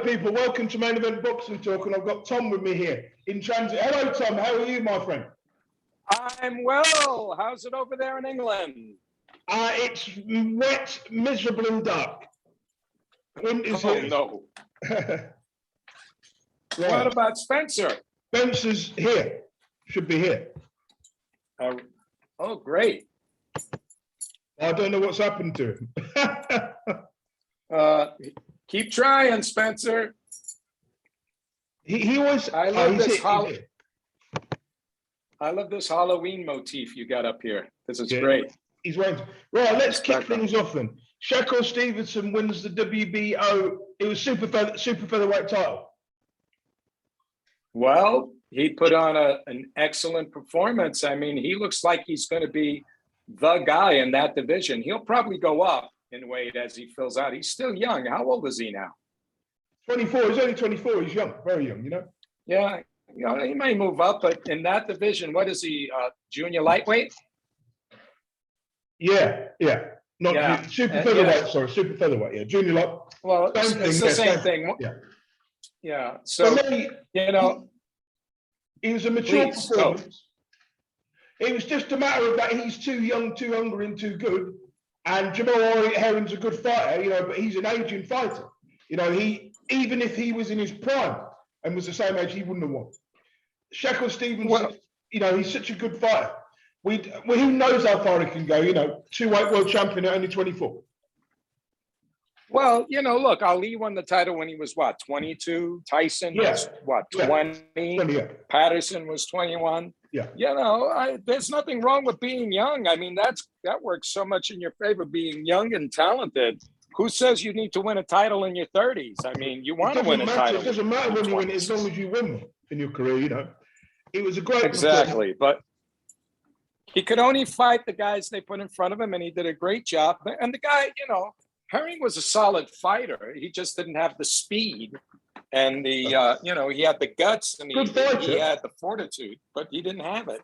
people. Welcome to Main Event Boxing Talk, and I've got Tom with me here in transit. Hello, Tom. How are you, my friend? I'm well. How's it over there in England? It's wet, miserable, and dark. Wind is Oh, here. no. Right. What about Spencer? Spencer's here. Should be here. Oh, great. I don't know what's happened to him. Keep trying, Spencer. he always. I love this. He's here. I love this Halloween motif you got up here. This is Yeah. great. He's waiting. Right, let's kick Background. things off then. Shakur Stevenson wins the WBO. It was super featherweight title. Well, he put on an excellent performance. I mean, he looks like he's going to be the guy in that division. He'll probably go up in weight as he fills out. He's still young. How old is he now? 24. He's only 24. He's young, very young, you know? Yeah, you know, he may move up, but in that division, what is he, junior lightweight? Yeah. Not super featherweight, sorry, super featherweight, yeah. Junior light. Well, it's the same thing. Yeah. Yeah. So, you know, he was a mature please, performance. It was just a matter of that he's too young, too hungry, and too good. And Jamal Herring's a good fighter, you know, but he's an aging fighter. You know, even if he was in his prime and was the same age, he wouldn't have won. Shakur Stevenson, you know, he's such a good fighter. Who knows how far he can go, you know, two-weight world champion at only 24. Well, you know, look, Ali won the title when he was, what, 22? Tyson was, what, 20? 20, yeah. Patterson was 21. Yeah. You know, there's nothing wrong with being young. I mean, that works so much in your favor, being young and talented. Who says you need to win a title in your 30s? I mean, you want to win a title. It doesn't matter when you win, as long as you win in your career, you know. It was a great Exactly, but he could only fight the guys they put in front of him, and he did a great job. And the guy, you know, Herring was a solid fighter. He just didn't have the speed and the, you know, he had the guts and he had the fortitude, but he didn't have it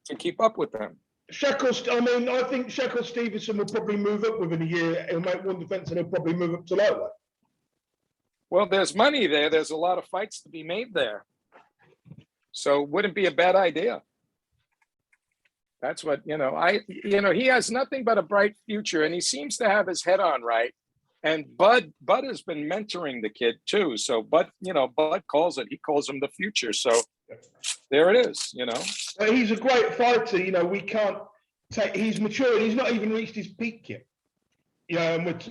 to keep up with them. I think Shakur Stevenson will probably move up within a year. He'll make one defense and he'll probably move up to lightweight. Well, there's money there. There's a lot of fights to be made there. So it wouldn't be a bad idea. That's what, you know, he has nothing but a bright future, and he seems to have his head on right. And Bud has been mentoring the kid too. So Bud calls it, he calls him the future. So there it is, you know. But he's a great fighter, you know, he's mature, he's not even reached his peak yet. Yeah, and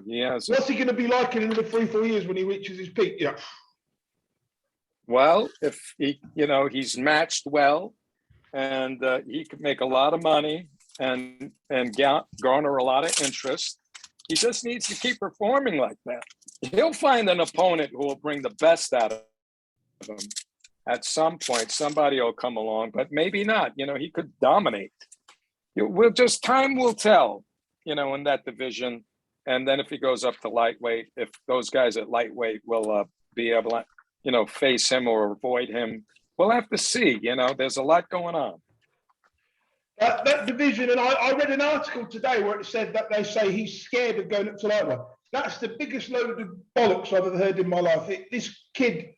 he has. What's he going to be like in another 3-4 years when he reaches his peak? Yeah. Well, if he, you know, he's matched well, and he could make a lot of money and garner a lot of interest. He just needs to keep performing like that. He'll find an opponent who will bring the best out of him. At some point, somebody will come along, but maybe not. You know, he could dominate. Time will tell, you know, in that division. And then if he goes up to lightweight, if those guys at lightweight will be able to, you know, face him or avoid him, we'll have to see. You know, there's a lot going on. That division, and I read an article today where it said that they say he's scared of going up to lightweight. That's the biggest load of bollocks I've ever heard in my life. This kid,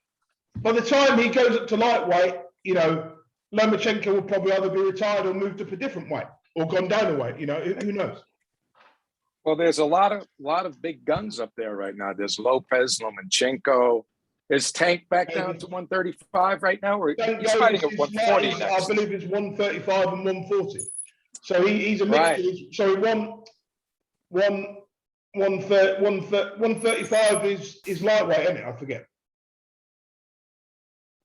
by the time he goes up to lightweight, you know, Lomachenko will probably either be retired or moved up a different weight or gone down a weight. You know, who knows? Well, there's a lot of big guns up there right now. There's Lopez, Lomachenko. Is Tank back down to 135 right now? Or he's fighting at 140 next? I believe it's 135 and 140. So he's a mix. Right. So 135 is lightweight, isn't it? I forget.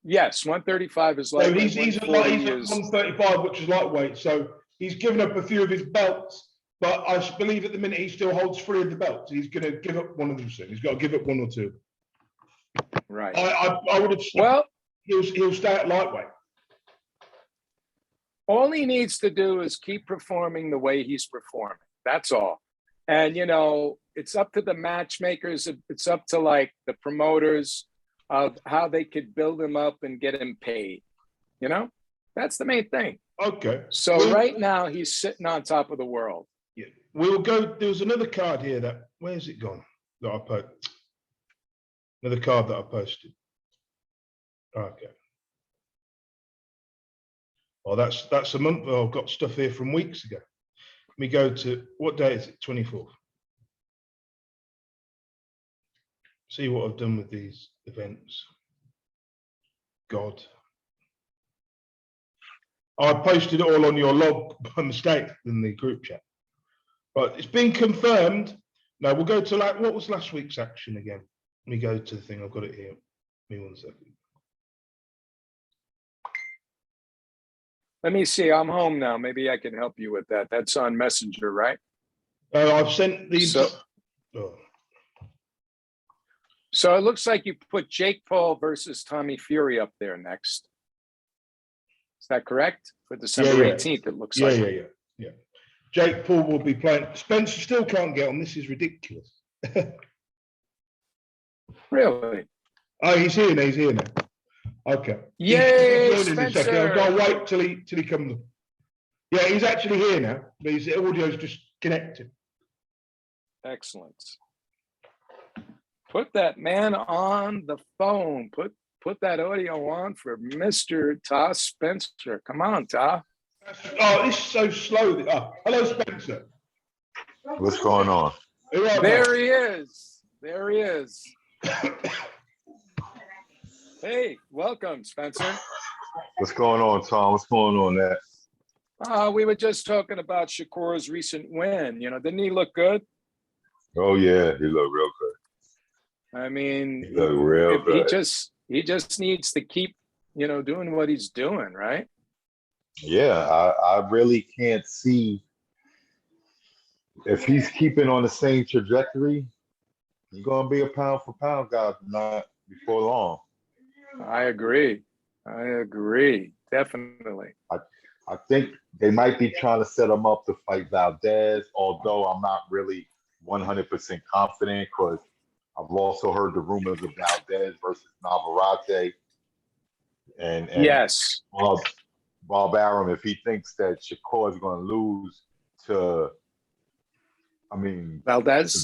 Yes, 135 is lightweight. So he's at 135, which is lightweight. So he's given up a few of his belts, but I believe at the minute he still holds 3 of the belts. He's going to give up one of them soon. He's got to give up 1 or 2. Right. I would have. Well, he'll stay at lightweight. All he needs to do is keep performing the way he's performing. That's all. And you know, it's up to the matchmakers. It's up to like the promoters of how they could build him up and get him paid. You know, that's the main thing. Okay. So right now he's sitting on top of the world. Yeah. We'll go. There's another card here where's it gone? That I put. Another card that I posted. Okay. Oh, that's a month. Oh, I've got stuff here from weeks ago. Let me go to, what day is it? 24th. See what I've done with these events. God. I posted it all on your log by mistake in the group chat. But it's been confirmed. Now we'll go to like, what was last week's action again? Let me go to the thing. I've got it here. Give me 1 second. Let me see. I'm home now. Maybe I can help you with that. That's on Messenger, right? I've sent these. So it looks like you put Jake Paul versus Tommy Fury up there next. Is that correct? For December 18th, it looks like. Yeah. Jake Paul will be playing. Spencer still can't get on. This is ridiculous. Really? Oh, he's here now. He's here now. Okay. Yay, I've got to wait till he comes. Yeah, he's actually here now. But his audio's just connected. Excellent. Put that man on the phone. Put that audio on for Mr. Ta Spencer. Come on, Ta. Oh, this is so slow. Oh, hello, Spencer. What's going on? There he is. There he is. Hey, welcome, Spencer. What's going on, Tom? What's going on, Nat? We were just talking about Shakur's recent win. You know, didn't he look good? Oh yeah, he looked real good. I mean, He looked real good. He just needs to keep, doing what he's doing, right? Yeah, I really can't see if he's keeping on the same trajectory. He's gonna be a pound for pound guy, not before long. I agree. Definitely. I think they might be trying to set him up to fight Valdez, although I'm not really 100% confident because I've also heard the rumors of Valdez versus Navarrete. And yes, Bob Arum, if he thinks that Shakur is going to lose to, Valdez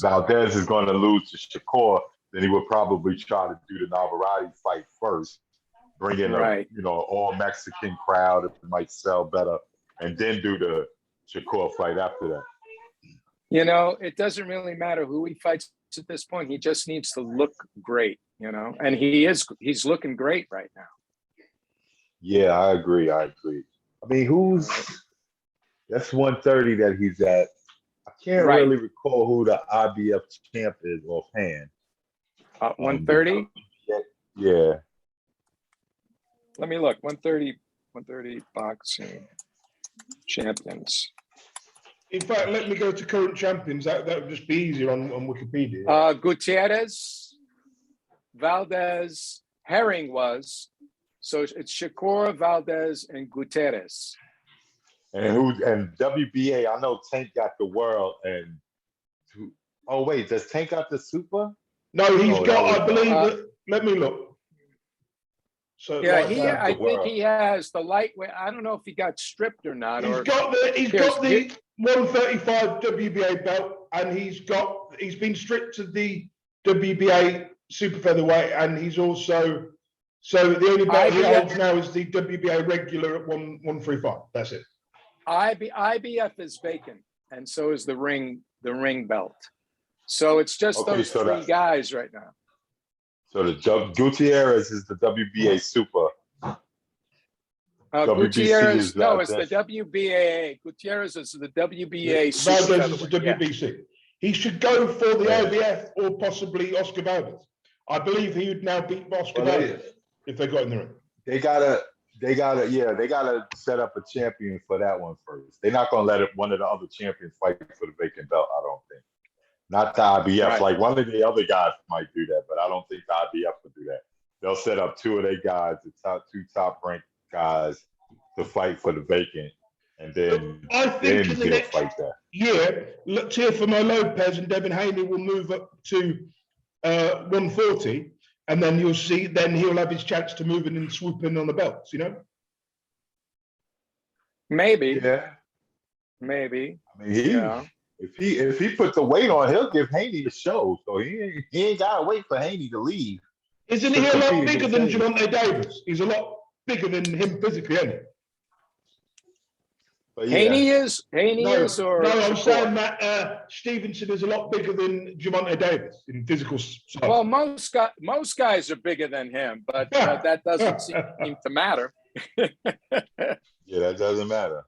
is going to lose to Shakur, then he would probably try to do the Navarrete fight first, bring in all Mexican crowd if it might sell better, and then do the Shakur fight after that. It doesn't really matter who he fights at this point. He just needs to look great, and he's looking great right now. Yeah, I agree. That's 130 that he's at. I can't really recall who the IBF champ is offhand. 130? Yeah. Let me look. 130 boxing champions. In fact, let me go to current champions. That would just be easier on Wikipedia. Gutierrez, Valdez, Herring was. So it's Shakur, Valdez, and Gutierrez. And WBA, I know Tank got the world does Tank got the super? No, he's got, I believe, let me look. So yeah, I think he has the lightweight. I don't know if he got stripped or not. He's got the 135 WBA belt, and he's been stripped to the WBA super featherweight, and he's also, so the only belt he holds now is the WBA regular at 135. That's it. IBF is vacant, and so is the ring belt. So it's just those three guys right now. So the Gutierrez is the WBA super. Gutierrez, it's the WBA. Gutierrez is the WBA super. Valdez is the WBC. Yeah. He should go for the IBF or possibly Oscar Valdez. I believe he would now beat Oscar Valdez if they got in the ring. They gotta set up a champion for that one first. They're not gonna let one of the other champions fight for the vacant belt, I don't think. Not the IBF. Right. Like one of the other guys might do that, but I don't think the IBF would do that. They'll set up two of their guys, two top ranked guys, to fight for the vacant, and then fight that. Yeah, Teofimo Lopez and Devin Haney will move up to 140, and then you'll see. Then he'll have his chance to move in and swoop in on the belts. Maybe. Yeah. Maybe. If he put the weight on, he'll give Haney the show. So he ain't gotta wait for Haney to leave. Isn't he a lot bigger than Javante Davis? He's a lot bigger than him physically, isn't he? But Haney yeah, is, Haney is, or no, I'm Shakur? saying that Stevenson is a lot bigger than Javante Davis in physical size. Well, most guys are bigger than him, but that doesn't seem to matter. yeah, that doesn't matter.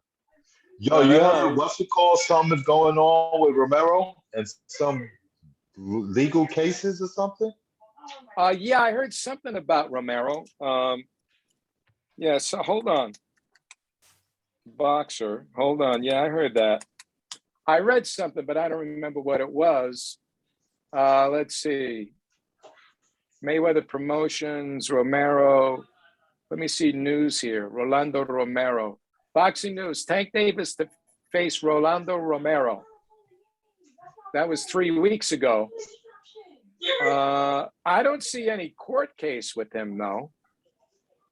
Yo, you heard what's it called? Something's going on with Romero and some legal cases or something? Yeah, I heard something about Romero. Yeah, so hold on. Boxer, hold on. Yeah, I heard that. I read something, but I don't remember what it was. Let's see. Mayweather Promotions, Romero. Let me see news here. Rolando Romero. Boxing news. Tank Davis to face Rolando Romero. That was 3 weeks ago. I don't see any court case with him, though.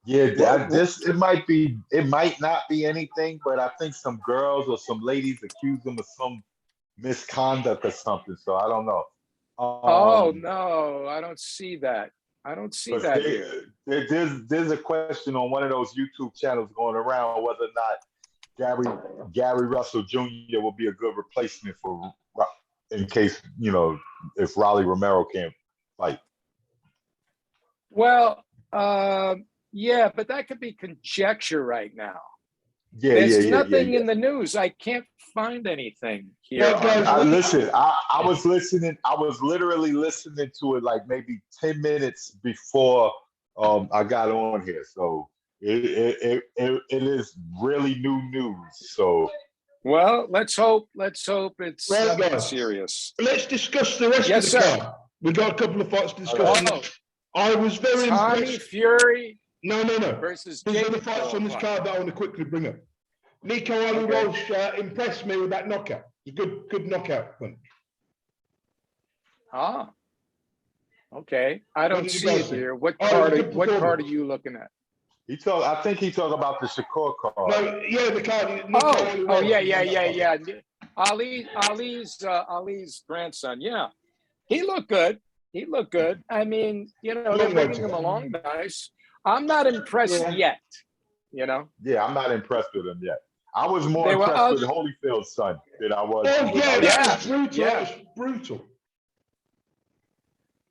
Yeah, it might not be anything, but I think some girls or some ladies accuse him of some misconduct or something. So I don't know. Oh no, I don't see that. I don't see that here. There's a question on one of those YouTube channels going around whether or not Gary Russell Jr. will be a good replacement for, in case, if Rolly Romero can't fight. Well, yeah, but that could be conjecture right now. Yeah, There's nothing in the news. I can't find anything here. Listen, I was listening. I was literally listening to it like maybe 10 minutes before I got on here. So it is really new news. So well, let's hope it's something serious. Let's discuss the rest of the card. We've got a couple of fights to discuss. I was very Tommy impressed. Fury. No. Versus There's other Jake fights on this card that I want to quickly bring up. Nico Ali Walsh impressed me with that knockout. It's a good knockout punch. Ah, okay. I don't see it here. What card are you looking at? I think he talked about the Shakur card. No, yeah, the card. Yeah. Ali's grandson. Yeah, he looked good. I mean, they're bringing him along nice. I'm not impressed yet. Yeah, I'm not impressed with him yet. I was more impressed with Holyfield's son than I was. Oh yeah, that was brutal. Yeah. That was brutal.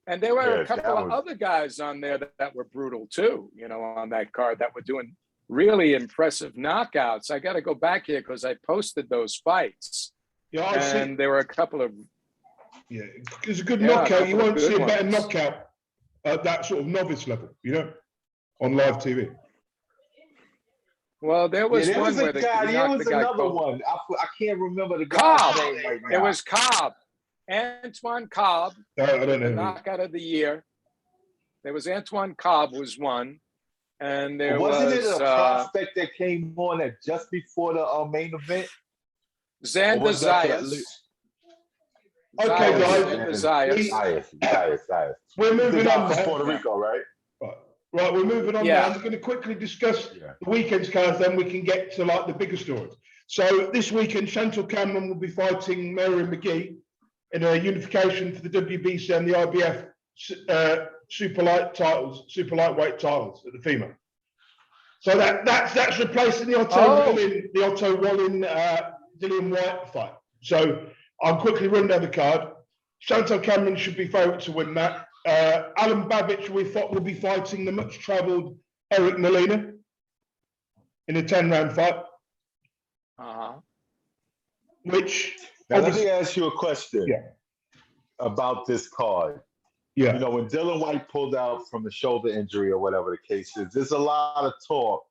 And there were a couple of other guys on there that were brutal too, on that card that were doing really impressive knockouts. I got to go back here because I posted those fights. Yeah, and there were a couple of. Yeah, it's a good knockout. You won't see a better knockout at that sort of novice level, on live TV. Well, there was one where the guy. There was another one. I can't remember the guy's name right now. It was Cobb. Antoine Cobb. I don't know. Knockout of the year. There was Antoine Cobb was one, and there wasn't it a prospect that came on at just before the main event? Xander Zayas. Okay, guys. Zayas. We're moving on from Puerto Rico, right? Right, we're moving on now. I'm going to quickly discuss the weekend's cards, then we can get to the bigger stories. So this weekend, Chantal Cameron will be fighting Marion McGee in a unification for the WBC and the IBF super lightweight titles at the female. So that's replacing the Otto Wallin Dillian White fight. So I'll quickly run down the card. Chantal Cameron should be favourite to win that. Alan Babbage will be fighting the much-travelled Eric Molina in a 10-round fight. Which now, let me ask you a question about this card. Yeah. When Dillian White pulled out from the shoulder injury or whatever the case is, there's a lot of talk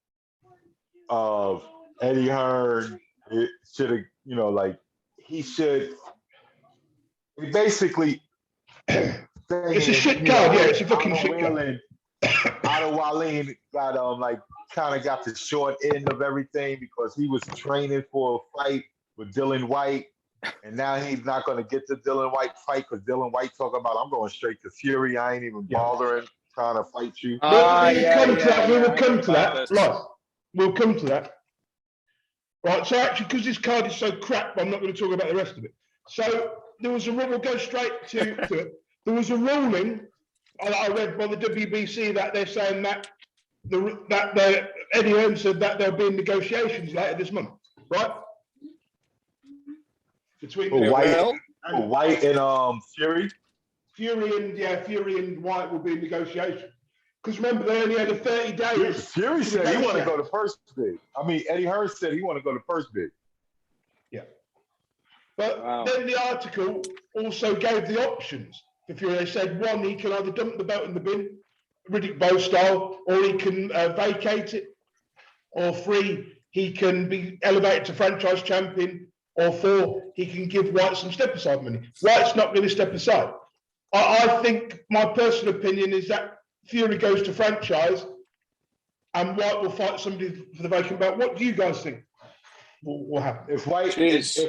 of Eddie Hearn. It should have, he should basically. It's a shit card, it's a fucking shit card. Otto Wallin got kind of got the short end of everything because he was training for a fight with Dillian White, and now he's not going to get the Dillian White fight because Dillian White talking about I'm going straight to Fury. I ain't even bothering trying to fight you. We will come to that. Right, we'll come to that. Right, so actually, because this card is so crap, I'm not going to talk about the rest of it. So we'll go straight to it. There was a ruling I read by the WBC that they're saying that Eddie Hearn said that there'll be negotiations later this month, right? Between Well, White and Fury. Fury and White will be in negotiation. Because remember, they only had a 30 days. Fury said he want to go to first bid. I mean, Eddie Hearn said he want to go to first bid. Yeah. But then the article also gave the options for Fury. They said, one, he can either dump the belt in the bin, Riddick Bowe style, or he can vacate it, or 3, he can be elevated to franchise champion, or 4, he can give White some step aside money. White's not going to step aside. I think my personal opinion is that Fury goes to franchise and White will fight somebody for the vacant belt. What do you guys think will happen? If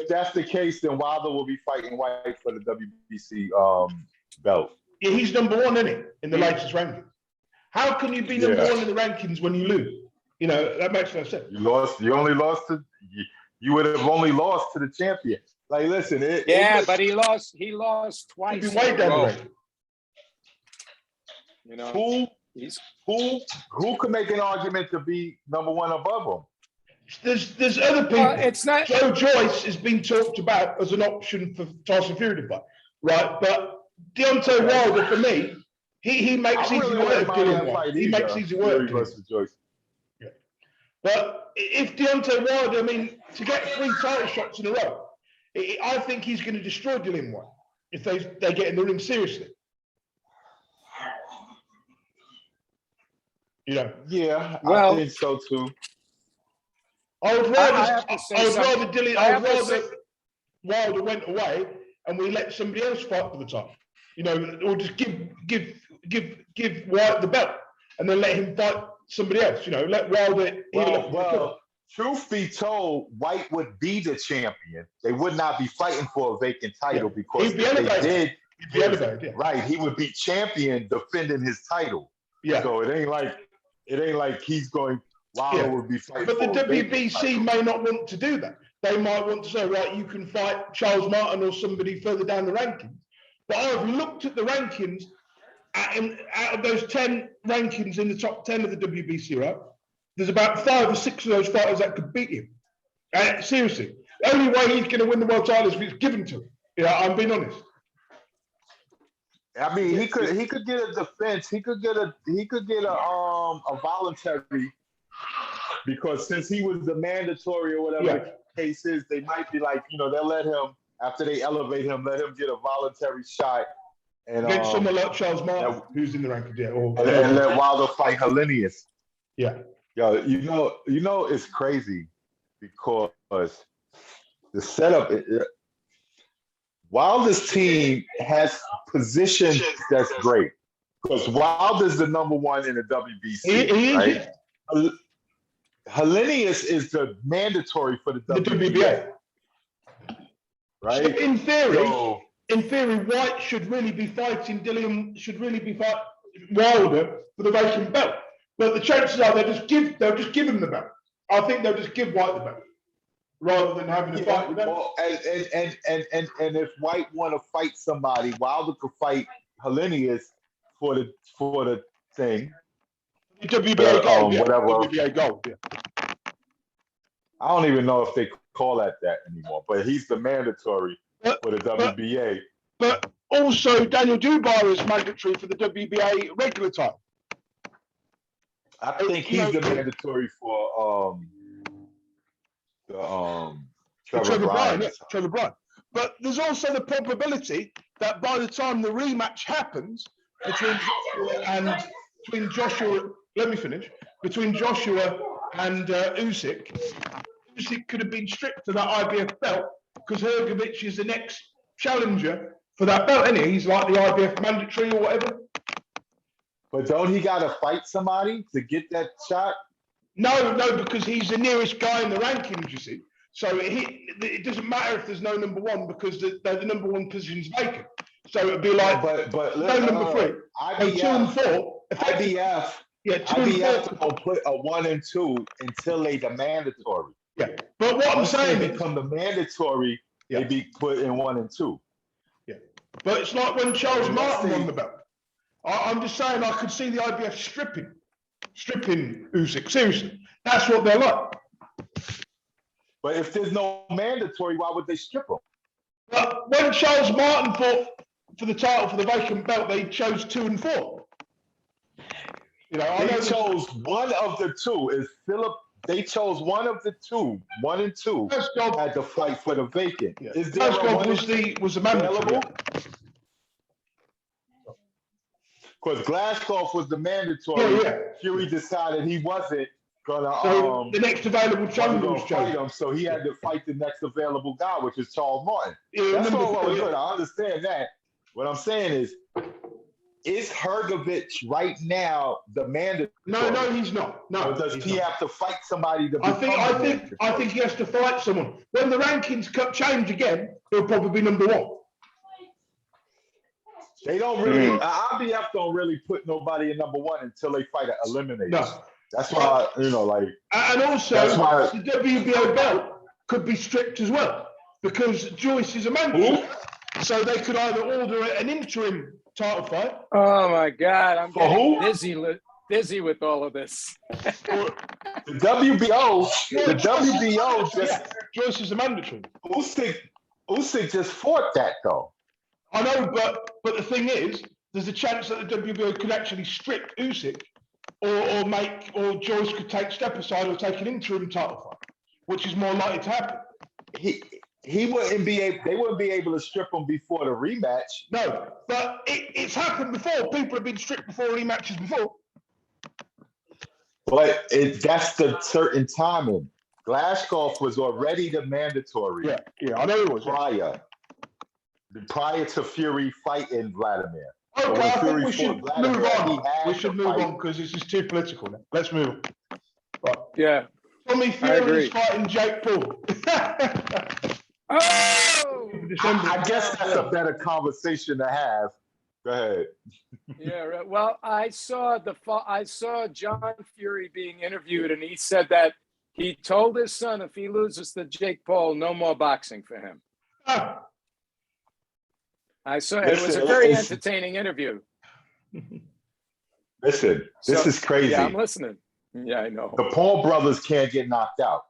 that's the case, then Wilder will be fighting White for the WBC belt. Yeah, he's number 1, isn't he, in the latest rankings? How can you be number 1 in the rankings when you lose? You know, that makes no sense. You only lost to. You would have only lost to the champion. Like, listen, but he lost twice. He'd be way down the rank. You know, who could make an argument to be number 1 above him? There's other people. It's not. Joe Joyce has been talked about as an option for Tyson Fury to fight, right? But Deontay Wilder, for me, he makes easy work of Dillian White. He makes easy work. Joyce. Yeah. But if Deontay Wilder, I mean, to get 3 title shots in a row, I think he's going to destroy Dillian White if they get in the ring seriously. Yeah. Yeah, well, I think so too. I would rather Wilder went away and we let somebody else fight for the title. You know, or just give White the belt and then let him fight somebody else. You know, let Wilder. Well, truth be told, White would be the champion. They would not be fighting for a vacant title because if they did, right, he would be champion defending his title. Yeah. So it ain't like he's going. Wilder would be fighting. But the WBC may not want to do that. They might want to say, right, you can fight Charles Martin or somebody further down the rankings. But I've looked at the rankings. Out of those 10 rankings in the top 10 of the WBC, right? There's about 5 or 6 of those fighters that could beat him. Seriously, the only way he's going to win the world title is if it's given to him. Yeah, I'm being honest. I mean, he could get a defense. He could get a voluntary, because since he was the mandatory or whatever the case is, they might be like, they'll let him, after they elevate him, let him get a voluntary shot. And against someone like Charles Martin, who's in the rankings, and let Wilder fight Helenius. Yeah. Yo, you know, it's crazy because the setup. Wilder's team has positions that's great because Wilder's the number 1 in the WBC. Right? Helenius is the mandatory for the WBA. Right? So in theory, White should really be fighting Wilder for the vacant belt. But the chances are they'll just give him the belt. I think they'll just give White the belt rather than having a fight with them. Well, and if White want to fight somebody, Wilder could fight Helenius for the thing. The WBA gold, whatever. WBA gold, yeah. I don't even know if they call that anymore, but he's the mandatory for the WBA. But also, Daniel Dubois is mandatory for the WBA regular title. I think he's the mandatory for Trevor Bryan. Trevor Bryan. But there's also the probability that by the time the rematch happens between Joshua and Usyk could have been stripped of that IBF belt because Hrgovic is the next challenger for that belt, isn't he? He's like the IBF mandatory or whatever. But don't he got to fight somebody to get that shot? No, because he's the nearest guy in the rankings, you see. So it doesn't matter if there's no number 1 because the number 1 position's vacant. So it'd be like no number 3. IBF, 2 and 4. IBF. Yeah, 2 and 4 will put a 1 and 2 until they the mandatory. Yeah, but what I'm saying is, become the mandatory, they be put in 1 and 2. Yeah, but it's like when Charles Martin won the belt. I'm just saying I could see the IBF stripping Usyk. Seriously, that's what they're like. But if there's no mandatory, why would they strip him? But when Charles Martin fought for the title for the vacant belt, they chose 2 and 4. I They know chose one of the two. Is Philip? They chose one of the two. 1 and 2 Hershkov had to fight for the vacant. Is there a Hershkov one was the mandatory. available? Because Glashkov was the mandatory. Yeah. Fury decided he wasn't gonna So the next available wasn't challenger gonna was fight chosen. him, so he had to fight the next available guy, which is Charles Martin. Yeah, That's number all well 4, and good. I understand that. What I'm saying is Hergovich right now the mandatory? No, he's not. No, Or does he's he not. have to fight somebody to I become think mandatory? he has to fight someone. When the rankings change again, he'll probably be number 1. They don't really. IBF don't really put nobody in number 1 until they fight an eliminator. No. That's why And also, That's why- the WBO belt could be stripped as well because Joyce is a mandatory. So they could either order an interim title fight. Oh my God, I'm For getting who? dizzy with all of this. The WBO just Joyce is a mandatory. Usyk just fought that though. I know, but the thing is, there's a chance that the WBO could actually strip Usyk, or Joyce could take step aside or take an interim title fight, which is more likely to happen. He wouldn't be able. They wouldn't be able to strip him before the rematch. No, but it's happened before. People have been stripped before rematches before. But that's the certain timing. Glashkov was already the mandatory. Yeah, I know it was. Prior to Fury fighting Vladimir. Okay, I think we should Vladimir, move he on. had We to should move fight. on because this is too political now. Let's move on. Right. Yeah. Tommy Fury agree. is fighting Jake Paul. Oh! I guess that's a better conversation to have. Go ahead. Yeah, right. Well, I saw John Fury being interviewed, and he said that he told his son if he loses to Jake Paul, no more boxing for him. I saw it was a very entertaining interview. Listen, this is crazy. Yeah, I'm listening. Yeah, I know. The Paul brothers can't get knocked out.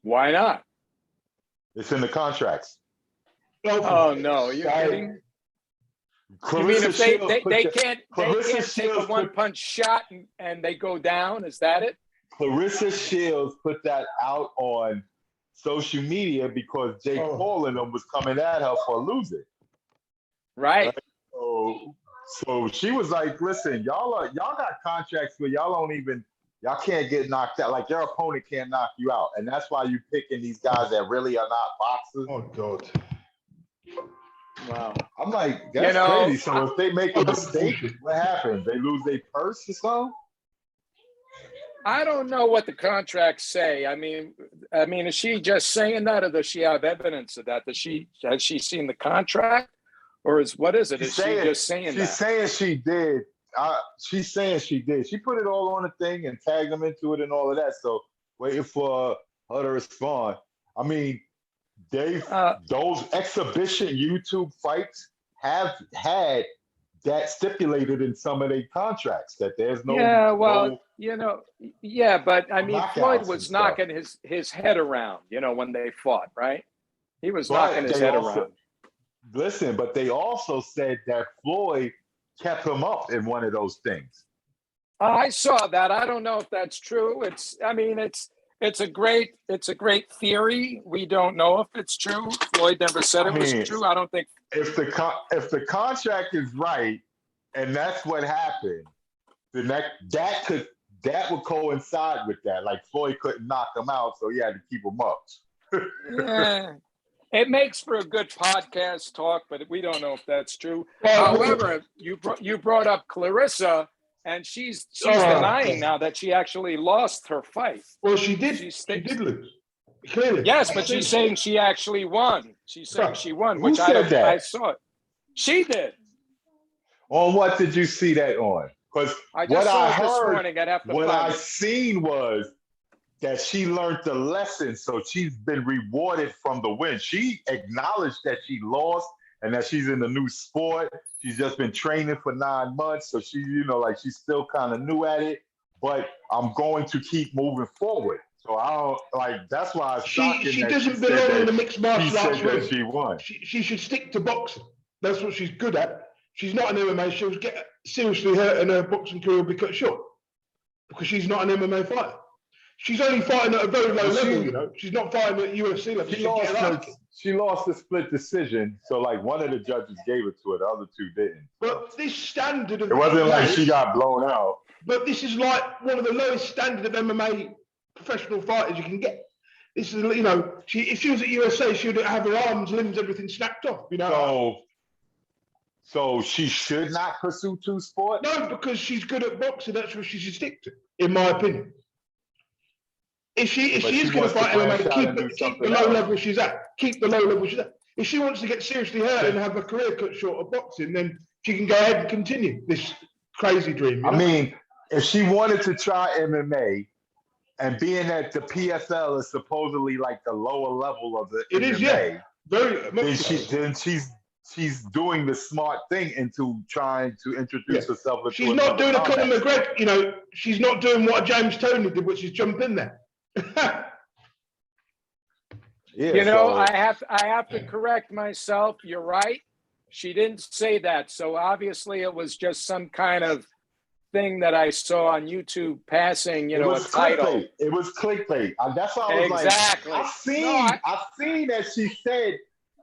Why not? It's in the contracts. Oh no, you're kidding. You mean if they can't take a one-punch shot and they go down? Is that it? Clarissa Shields put that out on social media because Jake Paul and them was coming at her for losing. Right. So she was like, "Listen, y'all got contracts where y'all can't get knocked out. Like your opponent can't knock you out, and that's why you picking these guys that really are not boxers." Oh God. Wow. I'm like, that's crazy. So if they make a mistake, what happens? They lose their purse or something? I don't know what the contracts say. I mean, is she just saying that, or does she have evidence of that? Has she seen the contract, or what is it? Is she just saying that? She's saying she did. She's saying she did. She put it all on the thing and tagged them into it and all of that. So waiting for her to respond. I mean, those exhibition YouTube fights have had that stipulated in some of their contracts that there's no. But I mean, Floyd was and knocking his head around, when they fought, right? He was knocking his head around. Listen, but they also said that Floyd kept him up in one of those things. I saw that. I don't know if that's true. It's a great theory. We don't know if it's true. Floyd never said it was true. I don't think. If the contract is right and that's what happened, then that would coincide with that. Like Floyd couldn't knock him out, so he had to keep him up. Yeah. It makes for a good podcast talk, but we don't know if that's true. However, you brought up Clarissa, and she's denying now that she actually lost her fight. Well, she did. She did lose. Clearly. Yes, but she's saying she actually won. She's saying she won, which I saw it. She did. On what did you see that on? Because what I heard, this morning at After what I Five. seen was that she learned the lesson, so she's been rewarded from the win. She acknowledged that she lost and that she's in a new sport. She's just been training for 9 months, so she, like she's still kind of new at it. But I'm going to keep moving forward. So I don't like. That's why it's shocking She that doesn't she said belong in the that mixed she martial arts said that ring. she won. She should stick to boxing. That's what she's good at. She's not an MMA. She'll get seriously hurt and her boxing career will be cut short because she's not an MMA fighter. She's only fighting at a very low level, She's not fighting at UFC level. She lost the split decision, so like one of the judges gave it to her, the other two didn't. But this standard of It wasn't like she got blown out. But this is like one of the lowest standard of MMA professional fighters you can get. This is, if she was at USA, she would have her arms, limbs, everything snapped off. So she should not pursue two sports? No, because she's good at boxing. That's what she should stick to, in my opinion. If she is going to fight MMA, keep the low level she's at. Keep the low level she's at. If she wants to get seriously hurt and have her career cut short of boxing, then she can go ahead and continue this crazy dream. I mean, if she wanted to try MMA, and being that the PSL is supposedly like the lower level of the MMA, is, yeah. Very much then she's doing the smart thing into trying to introduce herself. Into she's not doing a Conor McGregor. She's not doing what James Toney did, which is jump in there. I have to correct myself. You're right. She didn't say that. So obviously it was just some kind of thing that I saw on YouTube passing, a title. It was clickbait. That's why I was exactly. I've seen that she said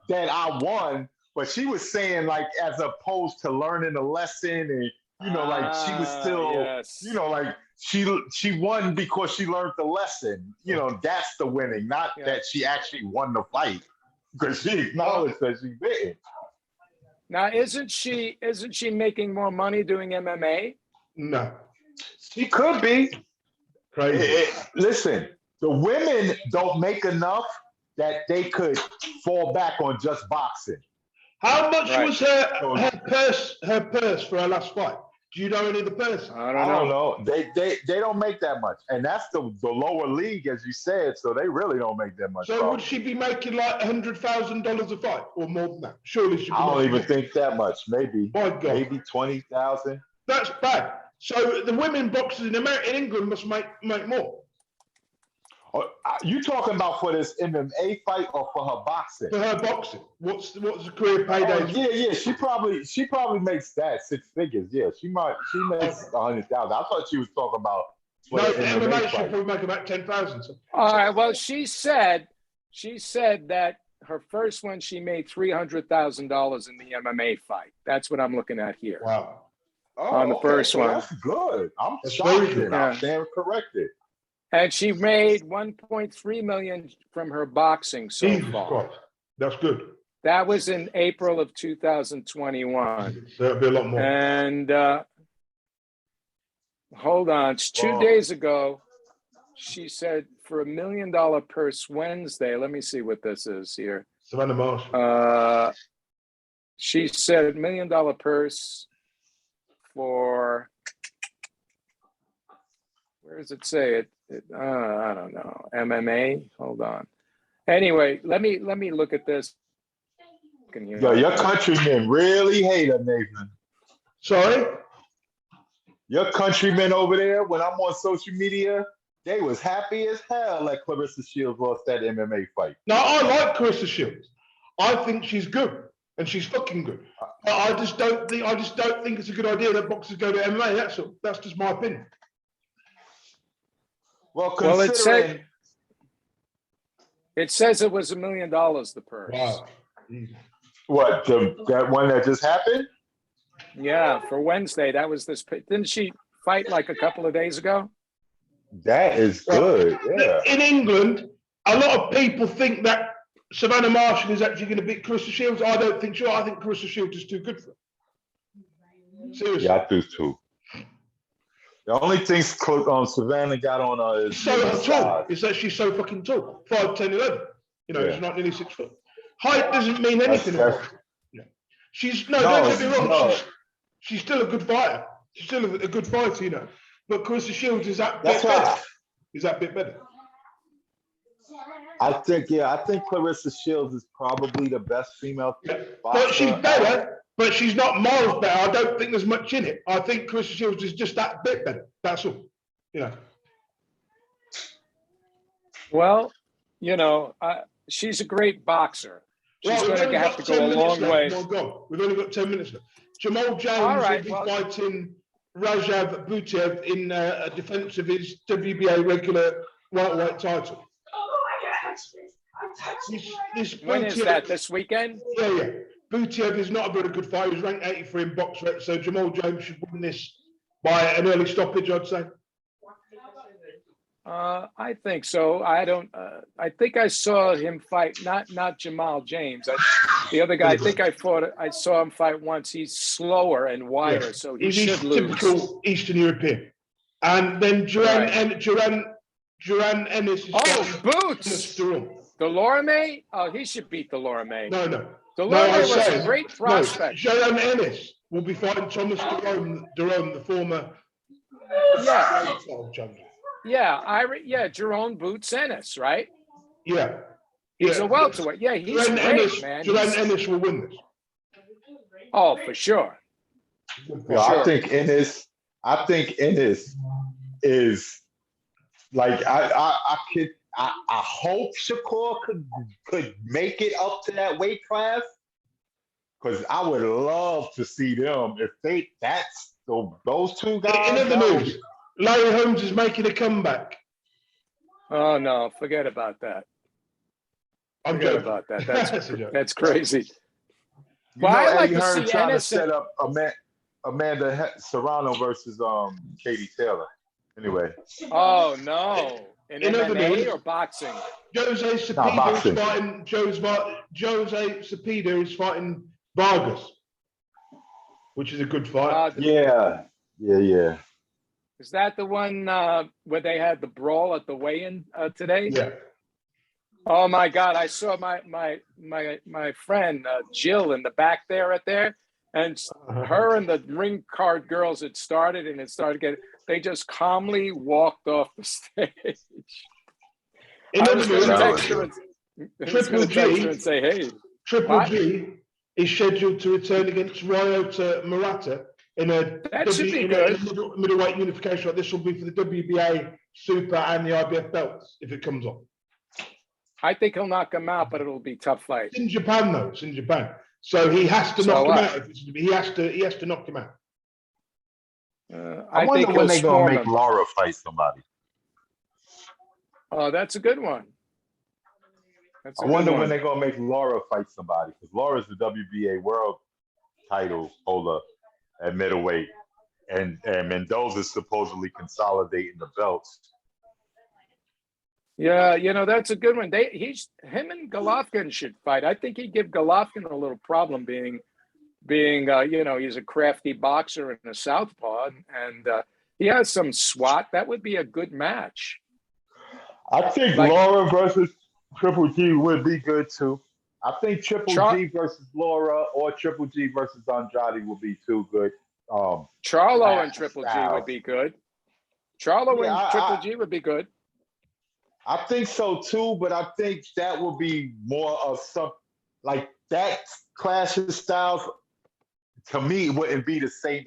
that I won, but she was saying like as opposed to learning a lesson and like she was still like she won because she learned the lesson. That's the winning, not that she actually won the fight because she acknowledged that she did. Now, isn't she making more money doing MMA? No. She could be. Crazy. Listen, the women don't make enough that they could fall back on just boxing. How much was her purse for her last fight? Do you know any of the purse? I don't know. They don't make that much. And that's the lower league, as you said, so they really don't make that much. So would she be making like $100,000 a fight or more than that? Surely she'd be. I don't even think that much. Maybe. My God. Maybe 20,000. That's bad. So the women boxers in England must make more. You talking about for this MMA fight or for her boxing? For her boxing. What's the career payday? Yeah. She probably makes that 6 figures. Yeah, she makes 100,000. I thought she was talking about. No, the MMA should probably make about 10,000. So. All right. Well, she said that her first one she made $300,000 in the MMA fight. That's what I'm looking at here. Wow. On the first one. That's good. I'm shocked. I'm stand corrected. And she made $1.3 million from her boxing so far. Christ. That's good. That was in April of 2021. There'll be a lot more. And hold on, 2 days ago, she said for $1 million purse Wednesday. Let me see what this is here. Savannah Marshall. She said $1 million purse for. Where does it say it? I don't know. MMA. Hold on. Anyway, let me look at this. Yo, your countrymen really hate her, Nathan. Sorry? Your countrymen over there, when I'm on social media, they was happy as hell that Clarissa Shields lost that MMA fight. No, I like Clarissa Shields. I think she's good, and she's fucking good. But I just don't think it's a good idea that boxers go to MMA. That's all. That's just my opinion. Well, considering it says it was $1 million the purse. Wow. What, that one that just happened? Yeah, for Wednesday. That was this. Didn't she fight like a couple of days ago? That is good. Yeah. In England, a lot of people think that Savannah Marshall is actually going to beat Clarissa Shields. I don't think so. I think Clarissa Shields is too good for her. Seriously. Yeah, I do too. The only thing Savannah got on her is so tall. It's that she's so fucking tall. 5'10", 11. She's not nearly 6 foot. Height doesn't mean anything. She's don't get me wrong. No. She's still a good fighter. She's still a good fighter, But Clarissa Shields is that bit better. Is that bit better? I think Clarissa Shields is probably the best female Yeah. But boxer. she's better, but she's not miles better. I don't think there's much in it. I think Chris Shields is just that bit better. That's all. You know. Well, she's a great boxer. She's Right, we've going only to have got to 10 go a minutes long left. way. My God, we've only got 10 minutes left. Jamal Jones All right, will be well- fighting Rajab Butiev in a defense of his WBA regular welterweight title. This When is Butiev- that? This weekend? Yeah. Butiev is not a very good fighter. He's ranked 83 in box rate, so Jamal Jones should win this by an early stoppage, I'd say. I think so. I think I saw him fight, not Jamal James. The other guy, I saw him fight once. He's slower and wider, so he He's should lose. typical Eastern European. And then Duran Ennis is Oh, Boots! Thomas Delorme? Oh, he should beat Delorme. No. Delorme was said- a great prospect. Duran Ennis will be fighting Thomas Jerome, the former Yeah. champion. Yeah, Jerome Boots Ennis, right? Yeah. He's a welterweight. Yeah, he's Duran great, Ennis, man. Duran Ennis will win this. Oh, for sure. Yeah, Sure. I think Ennis is like I hope Shakur could make it up to that weight class, because I would love to see them if those two guys. In other news, Larry Holmes is making a comeback. Oh, no, forget about that. I'm Forget joking. about that. That's a joke. That's crazy. You Well, know, I like Eddie to Hearn see trying Ennis to set up Amanda Serrano versus Katie Taylor. Anyway, Oh, no. In In other MMA news- or boxing? Jose Cepeda boxing. is fighting Jose Cepeda is fighting Vargas, which is a good fight. yeah. Is that the one where they had the brawl at the weigh-in today? Yeah. Oh my God! I saw my friend Jill in the back there, and her and the ring card girls had started, and it started getting. They just calmly walked off the stage. In I other was going to news, text her and say, "Hey, Triple What? G is scheduled to return against Ryota Murata in a That should be in good. a middleweight unification. This will be for the WBA Super and the IBF belts if it comes on. I think he'll knock him out, but it'll be a tough fight." It's in Japan though. It's in Japan, so he has to So knock him what? out. He has to knock him out. I I wonder think when he'll they're swarm gonna make him. Laura fight somebody. Oh, that's a good one. That's a I good wonder one. when they're gonna make Laura fight somebody, because Laura's the WBA world title holder at middleweight, and Mendoza's supposedly consolidating the belts. Yeah, that's a good one. Him and Golovkin should fight. I think he'd give Golovkin a little problem being he's a crafty boxer and a southpaw, and he has some SWAT. That would be a good match. I think Like- Laura versus Triple G would be good too. I think Triple Char- G versus Laura or Triple G versus Andrade will be too good. Charlo and Style. Triple G would be good. Charlo Yeah, and Triple G would be good. I think so too, but I think that would be more of some like that clash of styles. To me, wouldn't be the same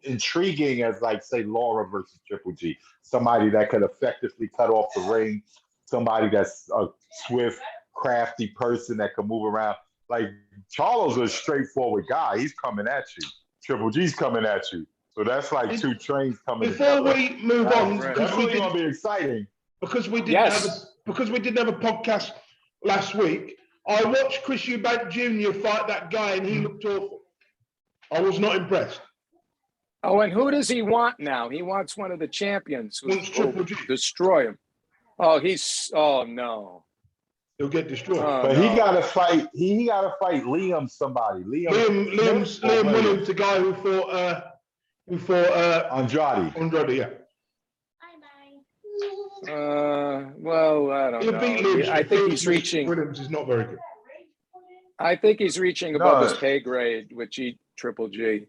intriguing as like say Laura versus Triple G. Somebody that could effectively cut off the ring. Somebody that's a swift, crafty person that can move around. Like Charlo's a straightforward guy. He's coming at you. Triple G's coming at you. So that's like two trains coming Before together. we move on, right. That's really gonna be exciting. because we didn't Yes. have a podcast last week, I watched Chris Eubank Jr. fight that guy, and he looked awful. I was not impressed. Oh, and who does he want now? He wants one of the champions who Wants Triple G. destroy him. Oh no. He'll get destroyed. Oh, But no. he gotta fight. He gotta fight Liam somebody. Liam Williams, the guy who fought Andrade. Andrade. Yeah, Well, I don't he'll know. beat Liam. I think he's reaching. Williams is not very good. I think he's reaching above No. his pay grade with Triple G.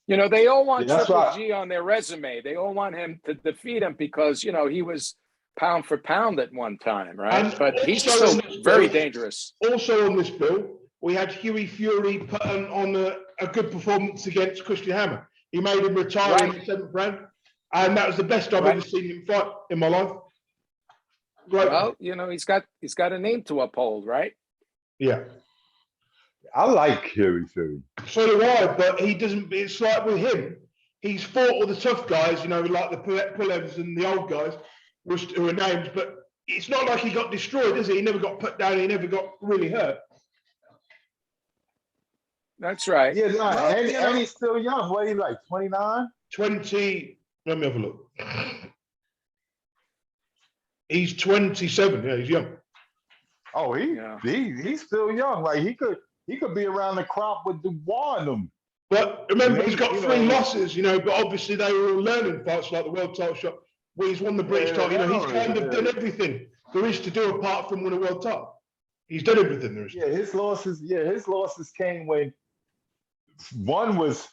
They all want Yeah, that's Triple right. G on their resume. They all want him to defeat him because he was pound for pound at one time, right? And But he's also still in this very bill- dangerous. Also on this bill, we had Huey Fury put on a good performance against Christian Hammer. He made him retire in Right. the 7th round, and that was the best I've Right. ever seen him fight in my life. Great. Well, he's got a name to uphold, right? Yeah. I like Fury. So do I, but he doesn't. It's like with him, he's fought all the tough guys, like the Pulevs and the old guys, who are names. But it's not like he got destroyed, is he? He never got put down. He never got really hurt. That's right. Yeah, no, Well, and he's still young. What he like, 29? 20. Let me have a look. He's 27. Yeah, he's young. Oh, Yeah. he's still young. Like he could be around the crop with Dubois and them. But remember, he's got You 3 know- losses, but obviously they were all learning fights like the world title shot, where he's won the British Yeah, title. He's kind of yeah. done everything there is to do apart from win a world title. He's done everything there is. Yeah, his losses came when one was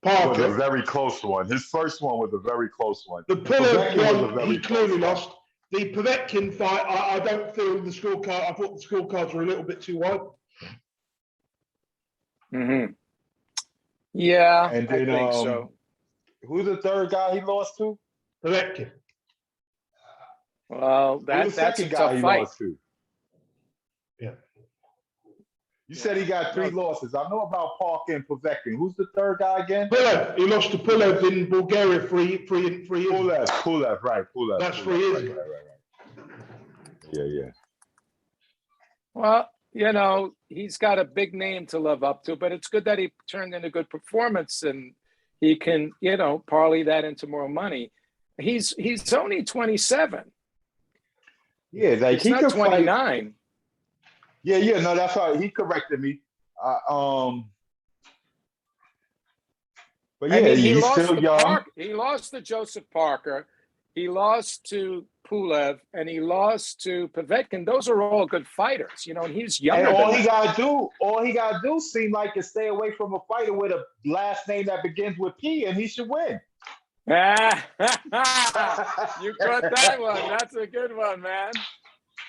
a Parker, very close one. His first one was a very close one. the Povetkin was a Puller one, very he clearly close one. lost. The Povetkin fight, I don't feel the scorecard. I thought the scorecards were a little bit too wide. Mm-hmm. Yeah, And I then, think so. Who's the third guy he lost to? Povetkin. Well, Who's that's the a second guy tough he fight. lost to? Yeah. You said he got 3 losses. I know about Parker and Povetkin. Who's the third guy again? Pulev, he lost to Pulev in Bulgaria three years. Pulev, right. Pulev. That's Pulev, 3 years right, ago. right. Yeah. Well, he's got a big name to live up to, but it's good that he turned in a good performance and he can, parlay that into more money. He's only 27. Yeah, like He's he not could fight. 29. Yeah, no, that's right. He corrected me. But yeah, I mean, he he's lost still to young. He lost to Joseph Parker. He lost to Pulev, and he lost to Povetkin. Those are all good fighters, and he's younger. And all than he them. gotta do seem like to stay away from a fighter with a last name that begins with P, and he should win. You caught that one. That's a good one, man.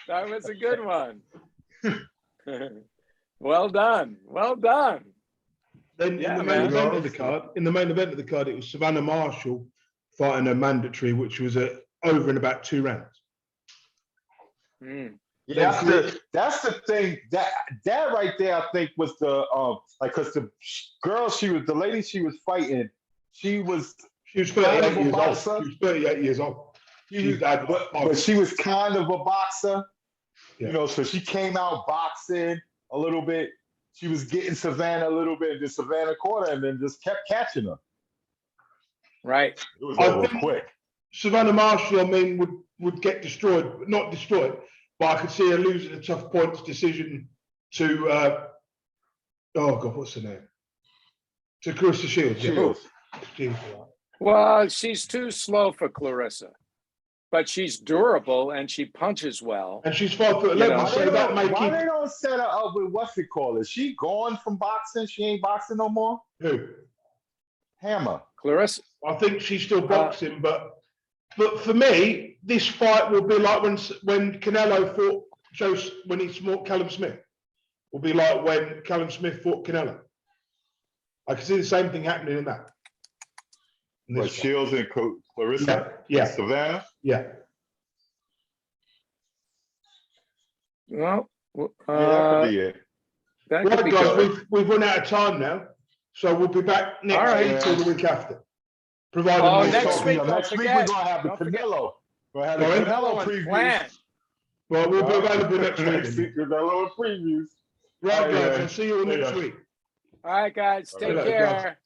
That was a good one. Well done. Then Yeah, in the man. main event of the card, it was Savannah Marshall fighting a mandatory, which was over in about 2 rounds. Mm. Yeah, that's the thing. That right there, I think, was the because the lady she was fighting, she was 38 years old. boxer. She was 38 years old. But she was kind of a boxer, Yeah. so she came out boxing a little bit. She was getting Savannah a little bit, and then Savannah caught her and then just kept catching her. Right. It was I over think- quick. Savannah Marshall, would get destroyed, not destroyed, but I could see her losing a tough points decision to, what's her name? To Clarissa Shields. Shields. Yeah. Well, she's too slow for Clarissa, but she's durable and she punches well. And she's 5'11", know, so that may Why they keep. don't set her up with what's it called? Is she gone from boxing? She ain't boxing no more? Who? Clara, Hammer. I think she's still boxing, but for me, this fight will be like when Canelo fought when he fought Callum Smith. Will be like when Callum Smith fought Canelo. I can see the same thing happening in that. In But this fight. Shields and Clarissa? Yeah. And Savannah? Yeah. well, Yeah, that could be it. that could Right, be guys, good. we've run out of time now, so we'll be back next All right. week or the week after. Provided Oh, no next stop. week, don't Next week forget. we're gonna have the Don't forget. Canelo. We'll have the Sorry? Canelo Canelo and previews. Plant. Well, we'll be Yeah. available next Next week. week, Canelo previews. Right, Oh, guys, yeah. I'll see you all next Yeah. week. All right, guys, All take right, care.